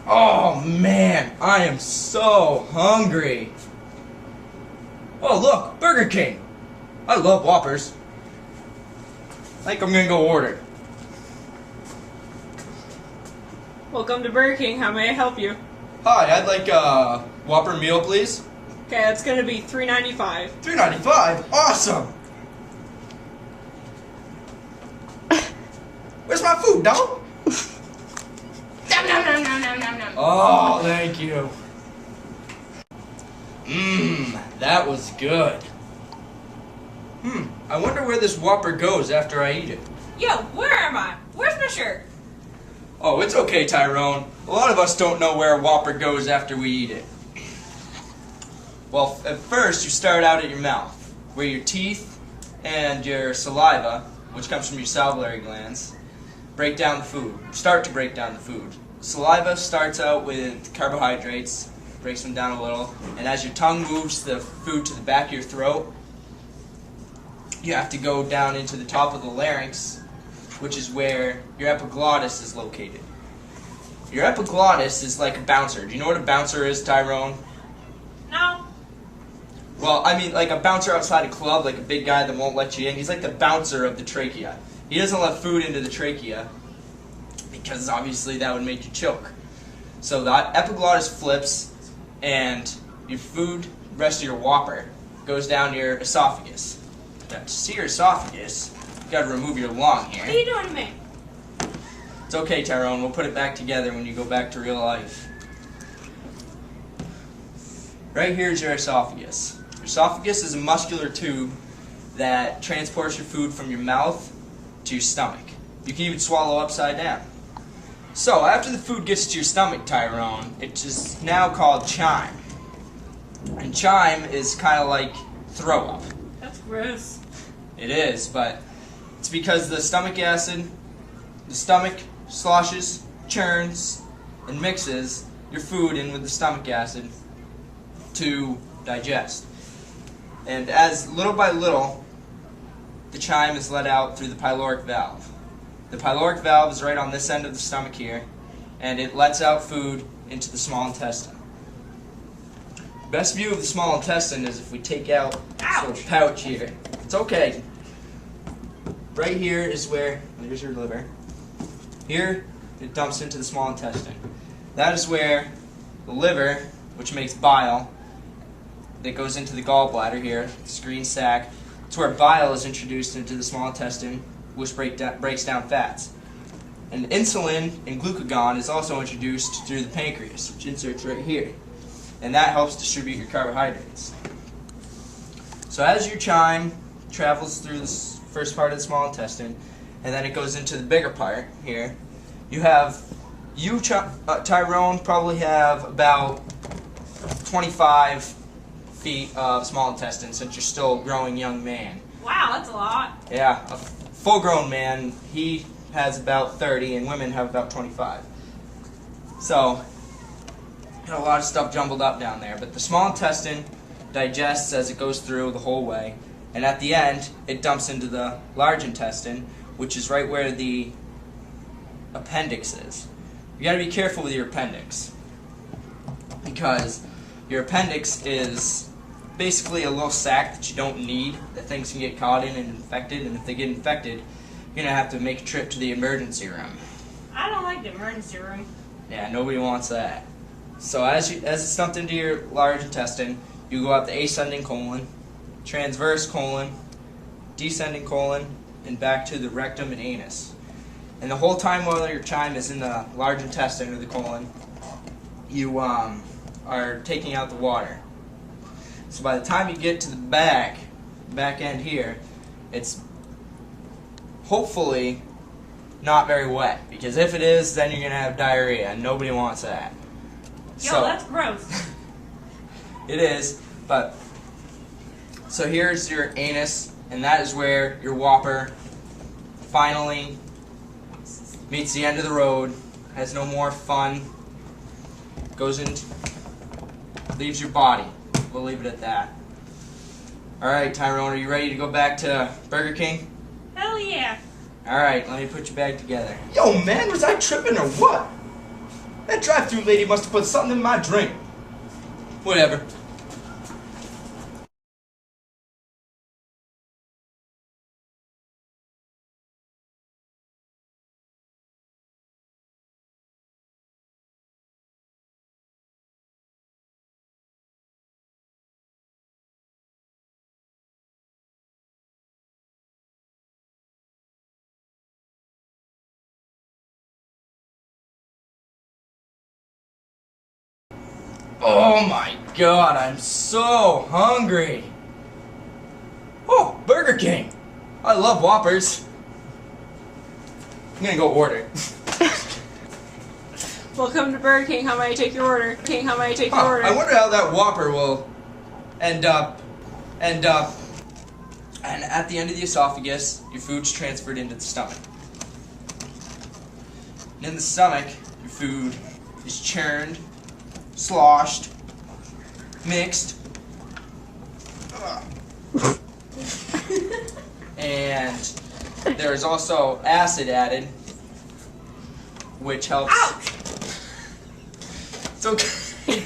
Oh man, I am so hungry. Oh look, Burger King. I love Whoppers. I think I'm gonna go order. Welcome to Burger King. How may I help you? Hi, I'd like a Whopper meal, please. Okay, that's gonna be $3.95. $3.95? Awesome! Where's my food, dog? Nom nom nom nom nom nom nom. Oh, thank you. That was good. I wonder where this Whopper goes after I eat it. Yo, where am I? Where's my shirt? Oh, it's okay, Tyrone. A lot of us don't know where a Whopper goes after we eat it. Well, at first, you start out at your mouth, where your teeth and your saliva, which comes from your salivary glands, break down the food, start to break down the food. Saliva starts out with carbohydrates, breaks them down a little, and as your tongue moves the food to the back of your throat, you have to go down into the top of the larynx, which is where your epiglottis is located. Your epiglottis is like a bouncer. Do you know what a bouncer is, Tyrone? No. Well, I mean, like a bouncer outside a club, like a big guy that won't let you in. He's like the bouncer of the trachea. He doesn't let food into the trachea because obviously that would make you choke. So the epiglottis flips and your food, the rest of your Whopper, goes down your esophagus. Now, to see your esophagus, you gotta remove your lung here. What are you doing to me? It's okay, Tyrone. We'll put it back together when you go back to real life. Right here is your esophagus. Your esophagus is a muscular tube that transports your food from your mouth to your stomach. You can even swallow upside down. So, after the food gets to your stomach, Tyrone, it is now called chyme. And chyme is kind of like throw up. That's gross. It is, but it's because the stomach sloshes, churns, and mixes your food in with the stomach acid to digest. And as little by little, the chyme is let out through the pyloric valve. The pyloric valve is right on this end of the stomach here, and it lets out food into the small intestine. Best view of the small intestine is if we take out this little pouch here. It's okay. Right here is where, there's your liver. Here, it dumps into the small intestine. That is where the liver, which makes bile, that goes into the gallbladder here, this green sac. It's where bile is introduced into the small intestine, which breaks down fats. And insulin and glucagon is also introduced through the pancreas, which inserts right here. And that helps distribute your carbohydrates. So as your chyme travels through this first part of the small intestine, and then it goes into the bigger part here, Tyrone, probably have about 25 feet of small intestine since you're still a growing young man. Wow, that's a lot. Yeah, a full-grown man, he has about 30, and women have about 25. So, got a lot of stuff jumbled up down there, but the small intestine digests as it goes through the whole way, and at the end, it dumps into the large intestine, which is right where the appendix is. You gotta be careful with your appendix, because your appendix is basically a little sac that you don't need, that things can get caught in and infected, and if they get infected, you're gonna have to make a trip to the emergency room. I don't like the emergency room. Yeah, nobody wants that. So as it's dumped into your large intestine, you go up the ascending colon, transverse colon, descending colon, and back to the rectum and anus. And the whole time while your chyme is in the large intestine or the colon, you are taking out the water. So by the time you get to the back end here, it's hopefully not very wet, because if it is, then you're going to have diarrhea, and nobody wants that. Yo, that's gross. It is, but so here's your anus, and that is where your Whopper finally meets the end of the road, has no more fun, goes in, leaves your body. We'll leave it at that. Alright, Tyrone, are you ready to go back to Burger King? Hell yeah. Alright, let me put your bag together. Yo, man, was I tripping or what? That drive-thru lady must have put something in my drink. Whatever. Oh my god, I'm so hungry. Oh, Burger King. I love Whoppers. I'm gonna go order. Welcome to Burger King. How may I take your order? King, how may I take your order? I wonder how that Whopper will end up, and at the end of the esophagus, your food's transferred into the stomach. And in the stomach, your food is churned, sloshed, mixed, and there's also acid added, which helps. Ouch! It's okay.